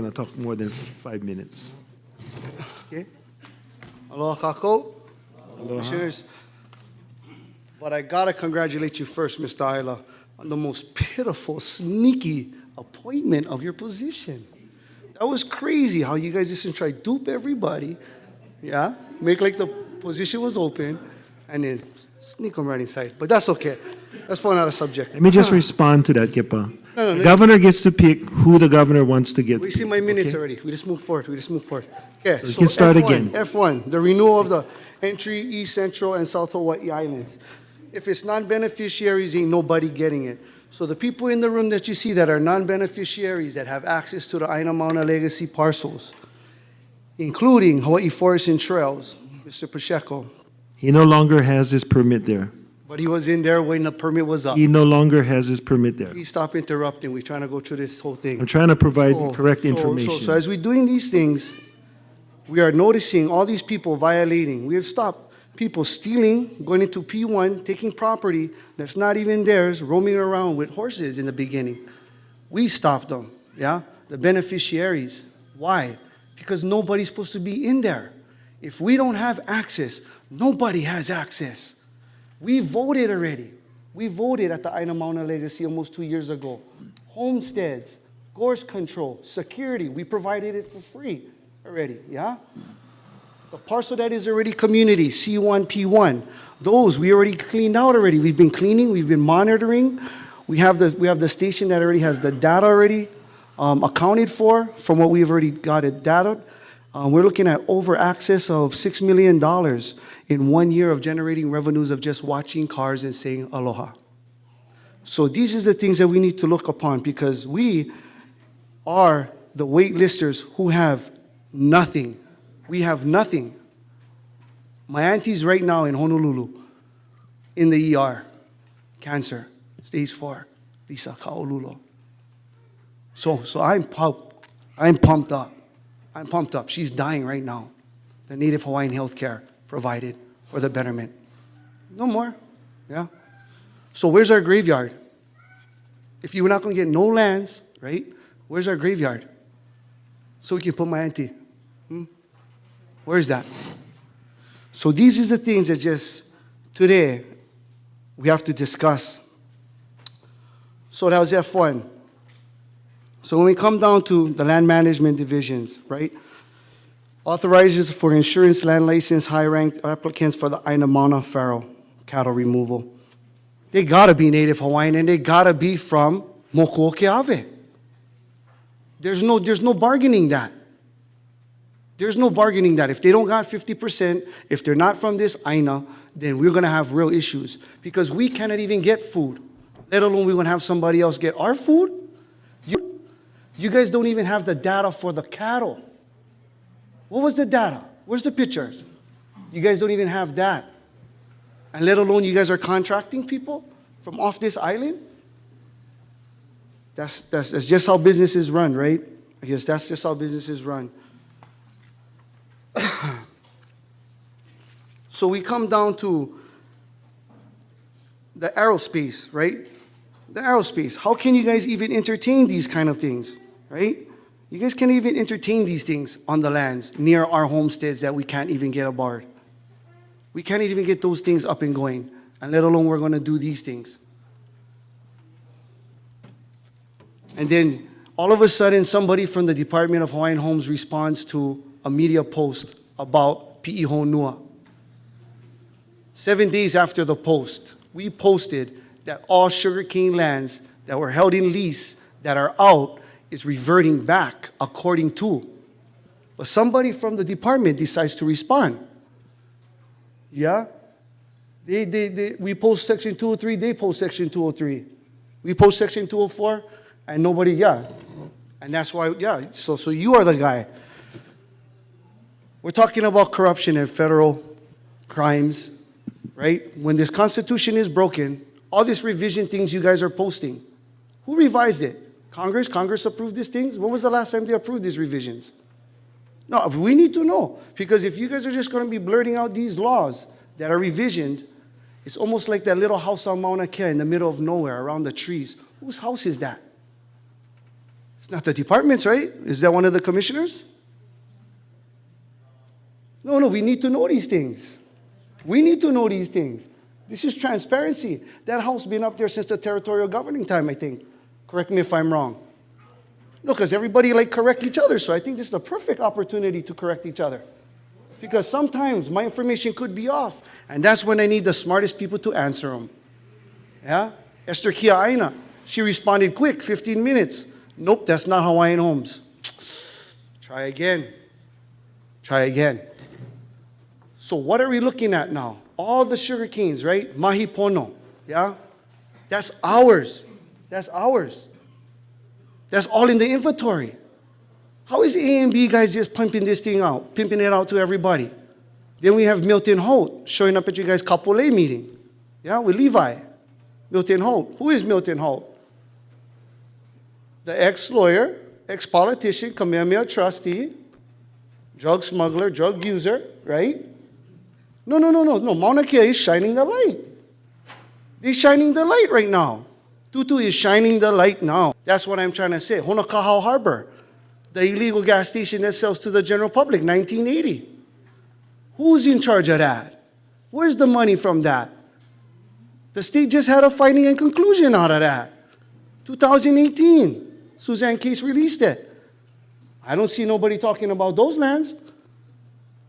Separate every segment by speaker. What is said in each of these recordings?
Speaker 1: going to talk more than 5 minutes.
Speaker 2: Okay. Aloha kako.
Speaker 1: Aloha.
Speaker 2: Commissioners. But I gotta congratulate you first, Mr. Ayla, on the most pitiful, sneaky appointment of your position. That was crazy how you guys just try to dupe everybody, yeah? Make like the position was open, and then sneak them right inside. But that's okay. That's for another subject.
Speaker 1: Let me just respond to that, Kipa.
Speaker 2: No,
Speaker 1: The governor gets to pick who the governor wants to get.
Speaker 2: We see my minutes already. We just move forward. Okay,
Speaker 1: So we can start
Speaker 2: F1,
Speaker 1: again.
Speaker 2: F1, the renewal of the entry East Central and South Hawaii Islands. If it's non-beneficiaries, ain't nobody getting it. So the people in the room that you see that are non-beneficiaries that have access to the Aina Mauna Legacy parcels, including Hawaii Forest and Trails, Mr. Pacheco.
Speaker 1: He no longer has his permit there.
Speaker 2: But he was in there when the permit was up.
Speaker 1: He no longer has his permit there.
Speaker 2: Please stop interrupting. We're trying to go through this whole thing.
Speaker 1: I'm trying to provide correct information.
Speaker 2: So as we're doing these things, we are noticing all these people violating. We have stopped people stealing, going into P1, taking property that's not even theirs, roaming around with horses in the beginning. We stopped them, yeah? The beneficiaries. Why? Because nobody's supposed to be in there. If we don't have access, nobody has access. We voted already. We voted at the Aina Mauna Legacy almost 2 years ago. Homesteads, gorse control, security, we provided it for free already, yeah? The parcel that is already community, C1, P1, those we already cleaned out already. We've been cleaning, we've been monitoring. We have the station that already has the data already accounted for from what we've already got it data. We're looking at over access of $6 million in 1 year of generating revenues of just watching cars and saying aloha. So these are the things that we need to look upon because we are the waitlisters who have nothing. We have nothing. My auntie's right now in Honolulu in the ER, cancer, stage 4, Lisa Kaolulo. So I'm pumped up. I'm pumped up. She's dying right now. The Native Hawaiian health care provided for the betterment. No more, yeah? So where's our graveyard? If you're not going to get no lands, right, where's our graveyard? So we can put my auntie. Where's that? So these are the things that just today we have to discuss. So that was F1. So when we come down to the land management divisions, right? Authorizes for insurance land license high-ranked applicants for the Aina Mauna Faro cattle removal. They gotta be Native Hawaiian and they gotta be from Mokuoke'awe. There's no bargaining that. There's no bargaining that. If they don't got 50%, if they're not from this Aina, then we're gonna have real issues because we cannot even get food, let alone we're gonna have somebody else get our food. You guys don't even have the data for the cattle. What was the data? Where's the pictures? You guys don't even have that. And let alone you guys are contracting people from off this island? That's just how businesses run, right? I guess that's just how businesses run. So we come down to the aerospace, right? The aerospace. How can you guys even entertain these kind of things, right? You guys can't even entertain these things on the lands near our homesteads that we can't even get aboard. We can't even get those things up and going, and let alone we're going to do these things. And then all of a sudden, somebody from the Department of Hawaiian Homes responds to a media post about Pi'i Honua. 7 days after the post, we posted that all sugarcane lands that were held in lease that are out is reverting back according to. But somebody from the department decides to respond. Yeah? We post section 203, they post section 203. We post section 204, and nobody, yeah. And that's why, yeah, so you are the guy. We're talking about corruption and federal crimes, right? When this Constitution is broken, all these revision things you guys are posting, who revised it? Congress? Congress approved these things? When was the last time they approved these revisions? No, we need to know. Because if you guys are just going to be blurting out these laws that are revisioned, it's almost like that little house on Mauna Kea in the middle of nowhere around the trees. Whose house is that? It's not the departments, right? Is that one of the commissioners? No, we need to know these things. We need to know these things. This is transparency. That house been up there since the territorial governing time, I think. Correct me if I'm wrong. No, because everybody correct each other, so I think this is the perfect opportunity to correct each other. Because sometimes my information could be off, and that's when I need the smartest people to answer them. Yeah? Esther Kia Aina, she responded quick, 15 minutes. Nope, that's not Hawaiian Homes. Try again. Try again. So what are we looking at now? All the sugar canes, right? Mahi pono, yeah? That's ours. That's ours. That's all in the inventory. How is A and B guys just pimping this thing out, pimping it out to everybody? Then we have Milton Holt showing up at you guys' Kapolei meeting, yeah, with Levi. Milton Holt. Who is Milton Holt? The ex-lawyer, ex-politician, Kamehameha trustee, drug smuggler, drug user, right? No. Mauna Kea is shining the light. They're shining the light right now. Tutu is shining the light now. That's what I'm trying to say. Honokahau Harbor, the illegal gas station that sells to the general public, 1980. Who's in charge of that? Where's the money from that? The state just had a finding and conclusion out of that. 2018, Suzanne Case released it. I don't see nobody talking about those lands.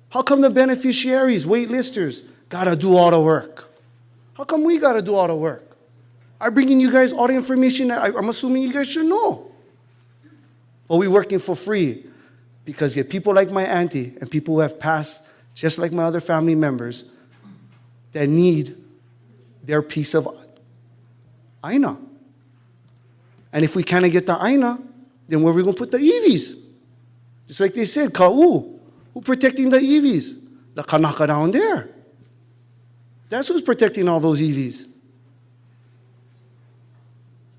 Speaker 2: How come the beneficiaries, waitlisters, gotta do all the work? How come we gotta do all the work? I'm bringing you guys all the information that I'm assuming you guys should know. But we're working for free because you have people like my auntie and people who have passed, just like my other family members, that need their piece of aina. And if we can't get the aina, then where are we going to put the EVs? Just like they said, Ka'u. Who's protecting the EVs? The Kānaka down there. That's who's protecting all those EVs.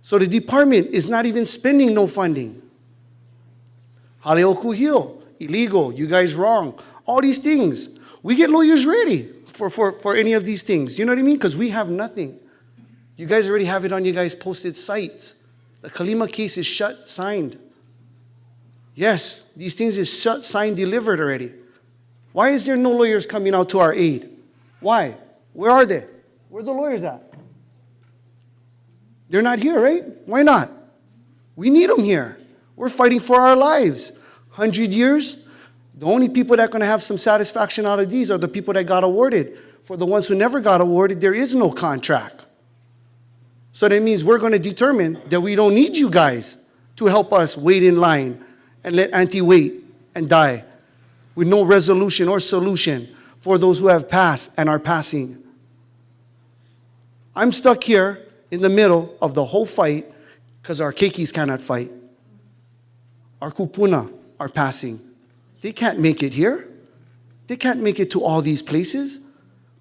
Speaker 2: So the department is not even spending no funding. Haleoku Hill, illegal, you guys wrong. All these things. We get lawyers ready for any of these things. You know what I mean? Because we have nothing. You guys already have it on you guys' posted sites. The Kalima case is shut, signed. Yes, these things is shut, signed, delivered already. Why is there no lawyers coming out to our aid? Why? Where are they? Where are the lawyers at? They're not here, right? Why not? We need them here. We're fighting for our lives. 100 years, the only people that are going to have some satisfaction out of these are the people that got awarded. For the ones who never got awarded, there is no contract. So that means we're going to determine that we don't need you guys to help us wait in line and let Auntie wait and die with no resolution or solution for those who have passed and are passing. I'm stuck here in the middle of the whole fight because our keikis cannot fight. Our kupuna are passing. They can't make it here. They can't make it to all these places,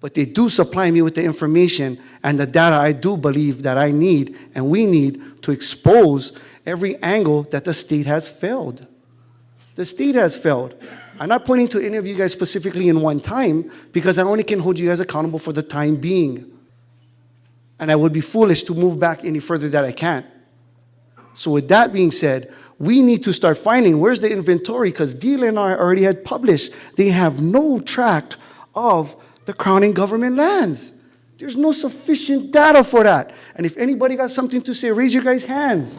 Speaker 2: but they do supply me with the information and the data I do believe that I need and we need to expose every angle that the state has failed. The state has failed. I'm not pointing to any of you guys specifically in one time because I only can hold you guys accountable for the time being. And I would be foolish to move back any further that I can't. So with that being said, we need to start finding where's the inventory because Deal and I already had published. They have no track of the Crown and government lands. There's no sufficient data for that. And if anybody got something to say, raise your guys' hands.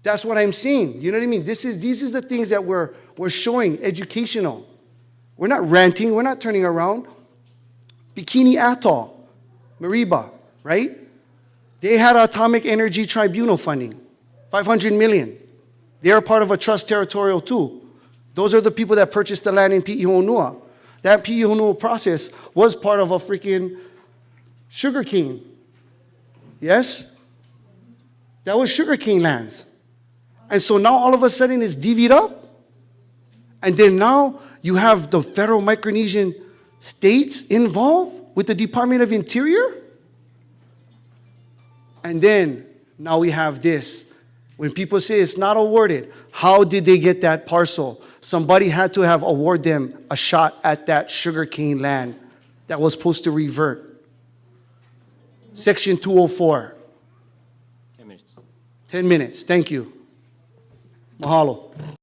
Speaker 2: That's what I'm seeing. You know what I mean? These is the things that we're showing, educational. We're not ranting. We're not turning around. Bikini Atoll, Mariba, right? They had Atomic Energy Tribunal funding, $500 million. They are part of a trust territorial too. Those are the people that purchased the land in Pi'ihonua. That Pi'ihonua process was part of a freaking sugarcane. Yes? That was sugarcane lands. And so now all of a sudden it's divvied up. And then now you have the federal Micronesian states involved with the Department of Interior. And then now we have this. When people say it's not awarded, how did they get that parcel? Somebody had to have awarded them a shot at that sugarcane land that was supposed to revert. Section 204.
Speaker 3: 10 minutes.
Speaker 2: 10 minutes, thank you. Mahalo.